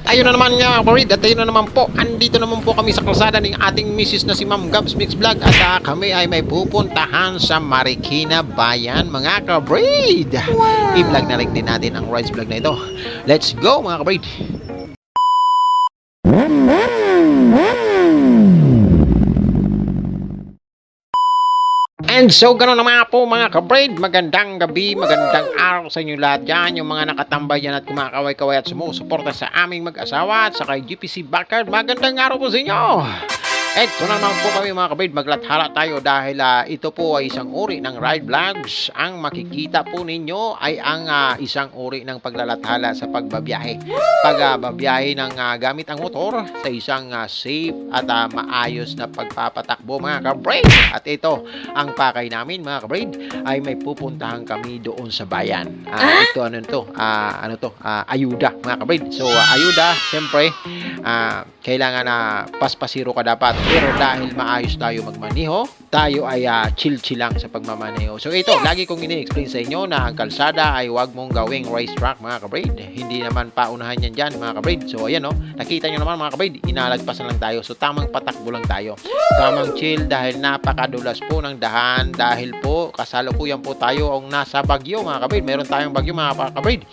Ayun na naman nga, Farid, at ayun na naman po, andito naman po kami sa kalsada ng ating misis na si Ma'am Gabs Mix Vlog at kami ay may pupuntahan sa Marikina Bayan, mga kabrid. I-vlog na rin din natin ang rides vlog na ito. Let's go, mga kabrid. And so, gano'n naman po mga kabrid, magandang gabi, magandang araw sa inyo lahat dyan, yung mga nakatambay dyan at kumakaway-kaway at sumusuporta sa aming mag-asawa at sa kay GPC Backyard, magandang araw po sa inyo! Ito na naman po kami mga kabrid, maglathala tayo dahil ito po ay isang uri ng ride vlogs. Ang makikita po ninyo ay ang isang uri ng paglalathala sa pagbabiyahe. Pagbabiyahe ng gamit ang motor sa isang safe at maayos na pagpapatakbo mga kabrid. At ito, ang pakay namin mga kabrid ay may pupuntahan kami doon sa bayan. Ito ayuda mga kabrid. So ayuda, siyempre, kailangan na paspasiro ka dapat. Pero dahil maayos tayo magmaniho, tayo ay chill-chill lang sa pagmamaneho. So ito, lagi kong ini-explain sa inyo na ang kalsada ay huwag mong gawing racetrack mga kabrid. Hindi naman paunahan yan dyan mga kabrid. So ayan o, nakita nyo naman mga kabrid, inalagpasan lang tayo. So tamang patakbo lang tayo. Tamang chill dahil napakadulas po ng dahan. Dahil po, kasalukuyan po tayo ang nasa bagyo mga kabrid. Meron tayong bagyo mga kabrid.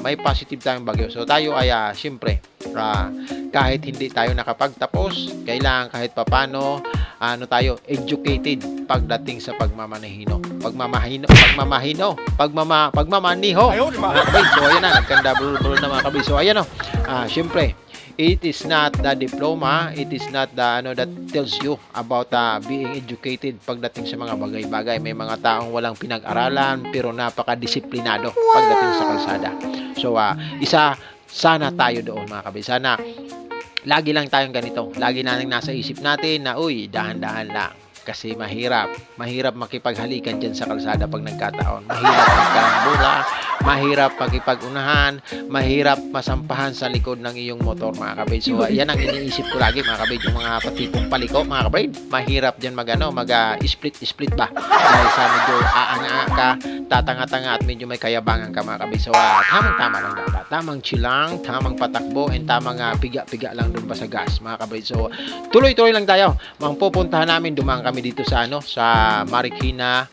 May positive tayong bagyo. So tayo ay siyempre, kahit hindi tayo nakapagtapos, kailangan kahit papano tayo educated pagdating sa pagmamaniho. So ayan na, nagkanda-double na mga kabrid. So ayan o, siyempre, it is not the diploma, it is not the that tells you about being educated pagdating sa mga bagay-bagay. May mga taong walang pinag-aralan pero napaka-disiplinado pagdating sa kalsada. So sana tayo doon mga kabrid. Sana lagi lang tayong ganito. Lagi na nasa isip natin na dahan-dahan lang. Kasi mahirap makipaghalikan dyan sa kalsada pag nagkataon. Mahirap magkarambula, mahirap makipag-unahan, mahirap masampahan sa likod ng iyong motor mga kabrid. So yan ang iniisip ko lagi mga kabrid, yung mga patipong paliko mga kabrid. Mahirap dyan mag-split ba? Dahil sa medyo aanga ka, tatanga-tanga at medyo may kayabangan ka mga kabrid. So tamang-tama lang dapat. Tamang chilang, tamang patakbo, and tamang piga-piga lang dun ba sa gas mga kabrid. So tuloy-tuloy lang tayo. Pupuntahan namin, dumaan kami dito sa Marikina,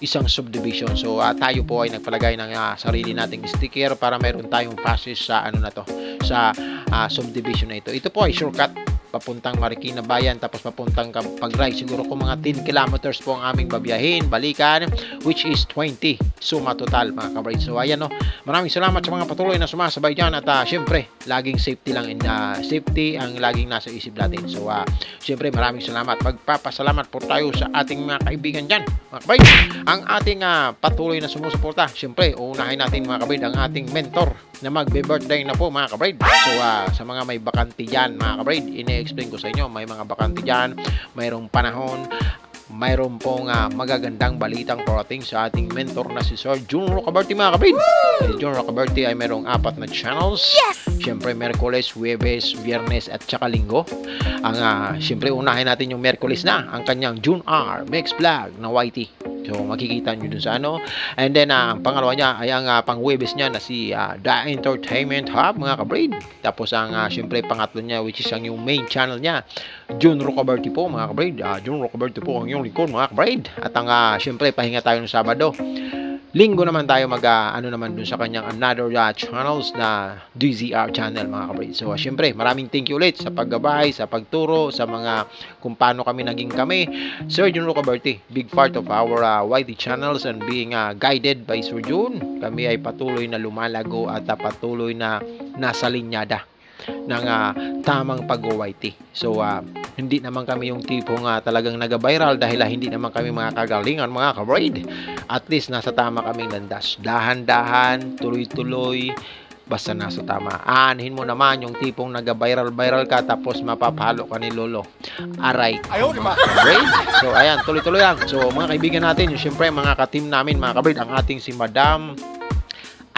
isang subdivision. So tayo po ay nagpalagay ng sarili nating sticker para meron tayong passes sa sa subdivision na ito. Ito po ay shortcut papuntang Marikina Bayan, tapos papuntang pag-ride siguro kung mga 10 kilometers po ang aming babiyahin, balikan, which is 20 suma total mga kabrid. So ayan maraming salamat sa mga patuloy na sumasabay dyan at syempre laging safety lang, and safety ang laging nasa isip natin. So syempre maraming salamat, magpapasalamat po tayo sa ating mga kaibigan dyan mga kabrid, ang ating patuloy na sumusuporta. Syempre uunahin natin mga kabrid ang ating mentor na magbe-birthday na po mga kabrid. So sa mga may bakante dyan mga kabrid, explain ko sa inyo, may mga bakante dyan, mayroong panahon, mayroon pong magagandang balitang parating sa ating mentor na si Sir Jun Rocaberti mga kabrid. Si Jun Rocaberti ay mayroong 4 na channels. Yes! Siyempre, Merkules, Huwebes, Viernes at saka Linggo. Siyempre, unahin natin yung Merkules na, ang kanyang Jun R. Mix Vlog na YT. So, makikita nyo dun sa And then, ang pangalawa niya ay ang pang-Huwebes niya na si The Entertainment Hub, mga kabrid. Tapos, siyempre, pangatlo niya, which is ang yung main channel niya, Jun Rocaberti po, mga kabrid. Jun Rocaberti po ang yung likod, mga kabrid. At siyempre, pahinga tayo ng Sabado. Linggo naman tayo naman dun sa kanyang another channels na DZR channel mga kabrid. So syempre maraming thank you ulit sa paggabay, sa pagturo, sa mga kung paano kami naging Sir Jun Rocaberti, big part of our YT channels and being guided by Sir Jun. Kami ay patuloy na lumalago at patuloy na nasa linyada ng tamang pag-YT. So hindi naman kami yung tipong talagang nag-viral dahil hindi naman kami mga kagalingan mga kabrid. At least nasa tama kaming landas. Dahan-dahan, tuloy-tuloy, basta nasa tama. Aanhin mo naman yung tipong nag-viral ka tapos mapapalo ka ni Lolo. Aray. Kabrid. So ayan, tuloy-tuloy lang. So mga kaibigan natin, siyempre mga ka-team namin mga kabrid, ang ating si Madam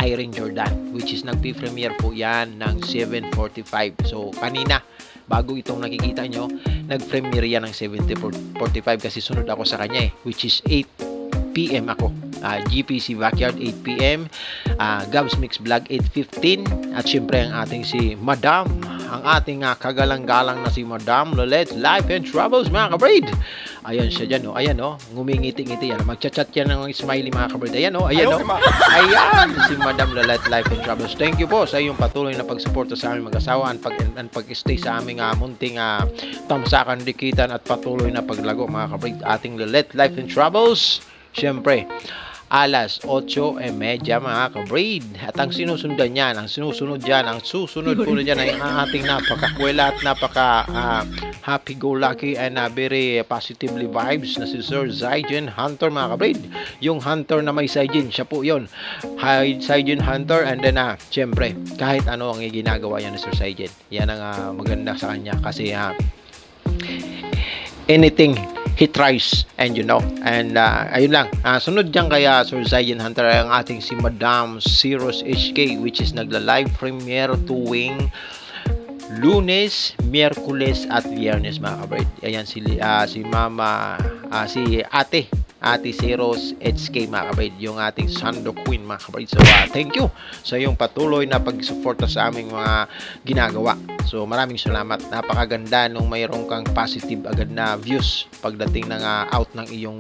Irene Jordan, which is nagpi-premiere po yan ng 7:45. So kanina, bago itong nakikita nyo, nag-premiere yan ng 7:45 kasi sunod ako sa kanya which is 8 PM ako. GPC Backyard 8 p.m. Gabs Mix Vlog 8:15, at syempre ang ating si Madam, ang ating kagalang-galang na si Madam Lolet Life and Travels, mga kabrid. Ayan siya dyan, ayan, ngumingiti-ngiti yan, magchat-chat yan ng smiley, mga kabrid. Ayan, ayan, ayan si Madam Lolet Life and Travels. Thank you po sa iyong patuloy na pagsuporta sa aming mag-asawa at pag-stay sa aming munting tamsakan, dikitan at patuloy na paglago, mga kabrid. Ating Lolet Life and Travels, syempre alas 8:30, mga kabrid. At ang sinusundan niyan, ang susunod po na dyan ay ang ating napakakwela at napaka happy-go-lucky and very positively vibes na si Sir Zaijen Hunter, mga kabrid. Yung Hunter na may Zaijen, siya po yun. Zaijen Hunter, and then syempre, kahit ano ang ginagawa yan ni Sir Zaijen, yan ang maganda sa kanya kasi anything he tries, and and ayun lang, sunod dyan kaya Sir Zaijen Hunter ang ating si Madam Zeros HK, which is nagla-live premiere tuwing Lunes, Miyerkules at Biyernes, mga kabrid. Ayan si Mama, si Ate Zeros HK, mga kabrid, yung ating Sando Queen, mga kabrid. So thank you sa iyong patuloy na pagsuporta sa aming mga ginagawa. So maraming salamat. Napakaganda nung mayroon kang positive agad na views pagdating ng out ng iyong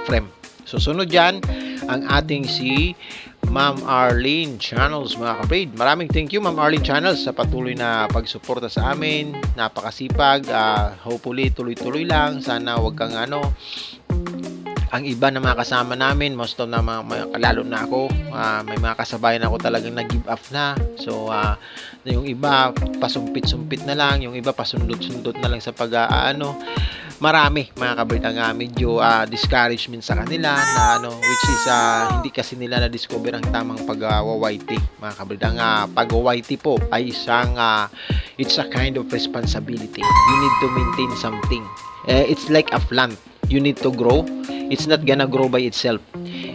frame. So sunod dyan ang ating si Ma'am Arlene Channels, mga kabrid. Maraming thank you, Ma'am Arlene Channels, sa patuloy na pagsuporta sa amin. Napakasipag. Hopefully tuloy-tuloy lang. Sana wag kang ang iba na mga kasama namin, most of na lalo na ako, may mga kasabayan ako talagang nag-give up na. So yung iba pasumpit-sumpit na lang, yung iba pasundot-sundot na lang sa marami, mga kabrid, ang medyo discouragement sa kanila na which is hindi kasi nila na-discover ang tamang pag-YT, mga kabrid. Ang pag-YT po ay isang it's a kind of responsibility. You need to maintain something. It's like a plant. You need to grow. It's not gonna grow by itself.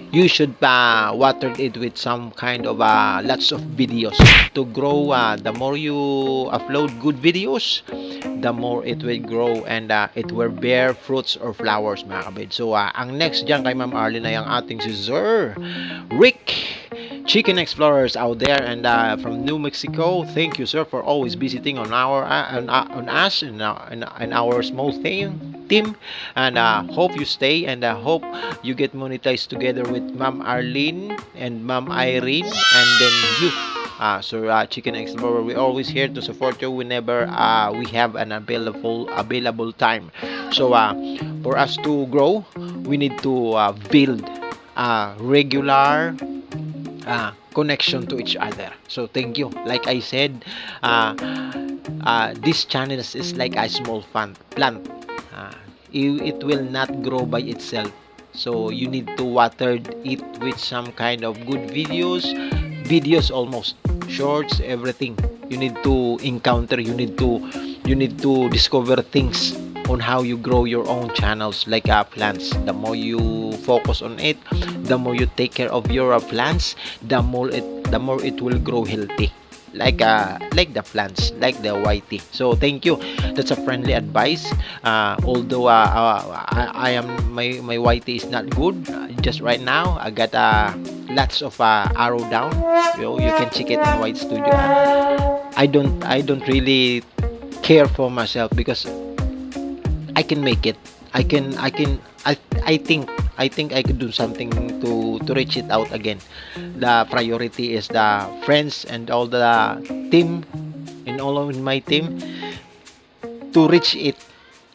You should water it with some kind of lots of videos to grow. The more you upload good videos, the more it will grow and it will bear fruits or flowers, mga kabid. So ang next dyan kay Ma'am Arlene ay ang ating si Sir Rick Chicken Explorers out there and from New Mexico. Thank you, sir, for always visiting on us and our small team, and hope you stay and hope you get monetized together with Ma'am Arlene and Ma'am Irene, and then you, Sir Chicken Explorer. We always here to support you whenever we have an available time. So for us to grow, we need to build regular connection to each other. So thank you. Like I said, this channel is like a small plant. It will not grow by itself. So you need to water it with some kind of good videos, almost shorts, everything. You need to encounter. You need to discover things on how you grow your own channels like plants. The more you focus on it, the more you take care of your plants, the more it will grow healthy, like the plants, like the YT. So thank you. That's a friendly advice. Although I am my YT is not good just right now. I got lots of arrow down. You can check it in White Studio. I don't really care for myself because I can make it. I think I could do something to reach it out again. The priority is the friends and all the team and all of my team to reach it.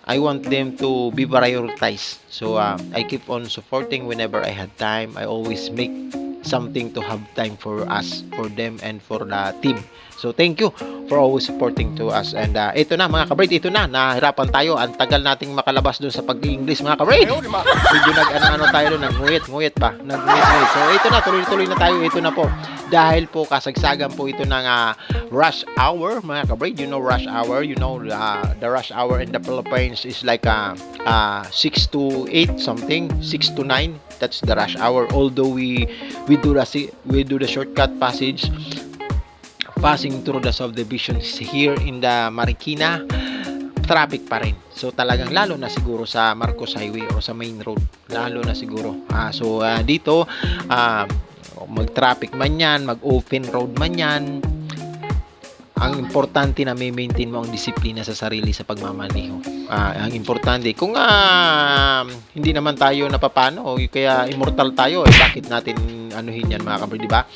I want them to be prioritized. So I keep on supporting whenever I had time. I always make something to have time for us, for them, and for the team. So thank you for always supporting to us. And ito na, mga kabrid, nahirapan tayo. Ang tagal nating makalabas dun sa pag-English, mga kabrid. Medyo nag-ano tayo dun, nag-nguyit pa. So ito na, tuloy-tuloy na tayo. Ito na po. Dahil po kasagsagan po ito ng rush hour, mga kabrid. You know rush hour, the rush hour in the Philippines is like 6 to 8 something, 6 to 9. That's the rush hour. Although we do the shortcut passing through the subdivisions here in the Marikina, traffic pa rin. So talagang lalo na siguro sa Marcos Highway or sa main road, lalo na siguro. Dito mag-traffic man yan, mag-open road man yan, ang importante na may maintain mo ang disiplina sa sarili sa pagmamaneho. Ang importante, kung hindi naman tayo napapano, kaya immortal tayo, bakit natin anuhin yan mga kabrid, di ba?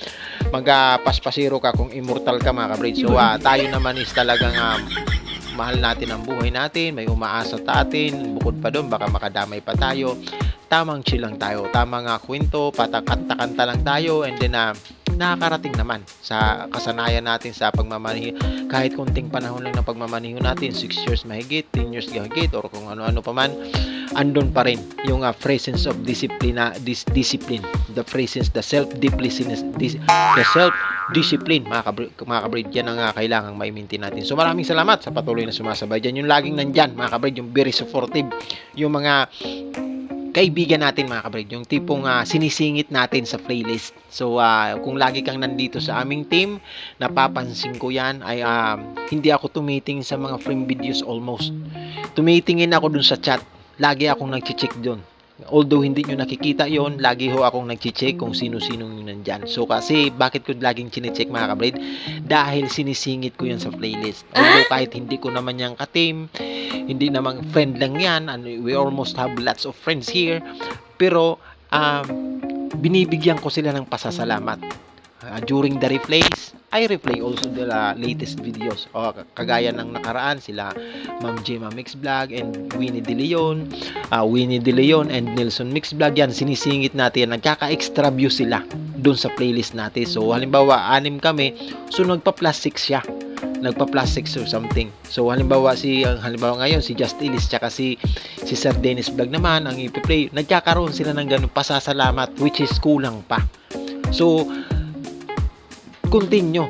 Magpaspasiro ka kung immortal ka mga kabrid. So tayo naman is talagang mahal natin ang buhay natin, may umaasa sa atin, bukod pa doon, baka makadamay pa tayo. Tamang chill lang tayo, tamang kwento, patakanta-kanta lang tayo, and then nakakarating naman sa kasanayan natin sa pagmamaneho. Kahit konting panahon lang ng pagmamaneho natin, 6 years mahigit, 10 years mahigit, or kung ano-ano pa man, andun pa rin yung presence of discipline, the presence, the self-discipline, mga kabrid, yan ang kailangang ma-maintain natin. So maraming salamat sa patuloy na sumasabay dyan. Yung laging nandyan, mga kabrid, yung very supportive, yung mga kaibigan natin mga kabrid, yung tipong sinisingit natin sa playlist. So kung lagi kang nandito sa aming team, napapansin ko yan, ay hindi ako tumitingin sa mga frame videos almost. Tumitingin ako dun sa chat. Lagi akong nag-check dun. Although hindi nyo nakikita yon, lagi ho akong nag-check kung sino-sino yung nandyan. So kasi bakit ko laging chinecheck mga kabrid? Dahil sinisingit ko yan sa playlist. Although kahit hindi ko naman yung ka-team, hindi naman friend lang yan, and we almost have lots of friends here, pero binibigyan ko sila ng pasasalamat. During the replays, I replay also the latest videos. Kagaya ng nakaraan, sila Ma'am Gemma Mix Vlog and Winnie De Leon and Nelson Mix Vlog, yan sinisingit natin, nagkaka-extra view sila dun sa playlist natin. So halimbawa 6 kami, so nagpa-plus 6 siya, nagpa-plus 6 or something. So halimbawa ngayon si Just Ellis tsaka si Sir Dennis Vlog naman ang ipi-play, nagkakaroon sila ng ganung pasasalamat, which is kulang pa. So continue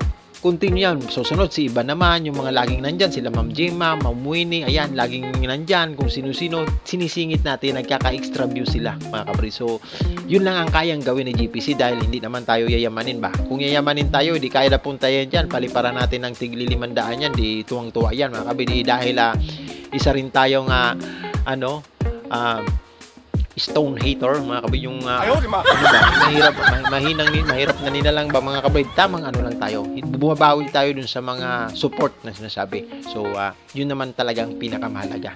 yan. So sunod si iba naman, yung mga laging nandyan, sila Ma'am Gemma, Ma'am Winnie, ayan, laging nandyan, kung sino-sino, sinisingit natin, nagkaka-extra view sila mga kabrid. So yun lang ang kayang gawin ni GPC, dahil hindi naman tayo yayamanin ba. Kung yayamanin tayo, di kaya na punta yan dyan, paliparan natin ng tigli 500 yan, di tuwang-tuwa yan mga kabrid. Dahil isa rin tayong stone hater mga kabrid, yung mahirap na nila lang ba mga kabrid, tamang lang tayo, bumabawi tayo dun sa mga support na sinasabi. So yun naman talagang pinakamahalaga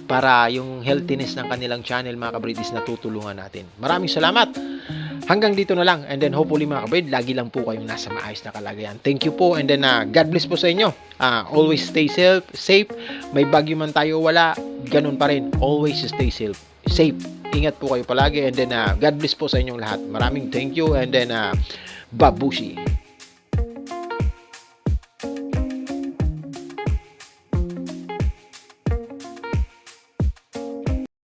para yung healthiness ng kanilang channel mga kabrid is natutulungan natin. Maraming salamat, hanggang dito na lang, and then hopefully mga kabrid, lagi lang po kayong nasa maayos na kalagayan. Thank you po, and then God bless po sa inyo. Always stay safe, may bagyo man tayo wala, ganun pa rin, always stay safe. Ingat po kayo palagi, and then God bless po sa inyong lahat. Maraming thank you, and then babushi.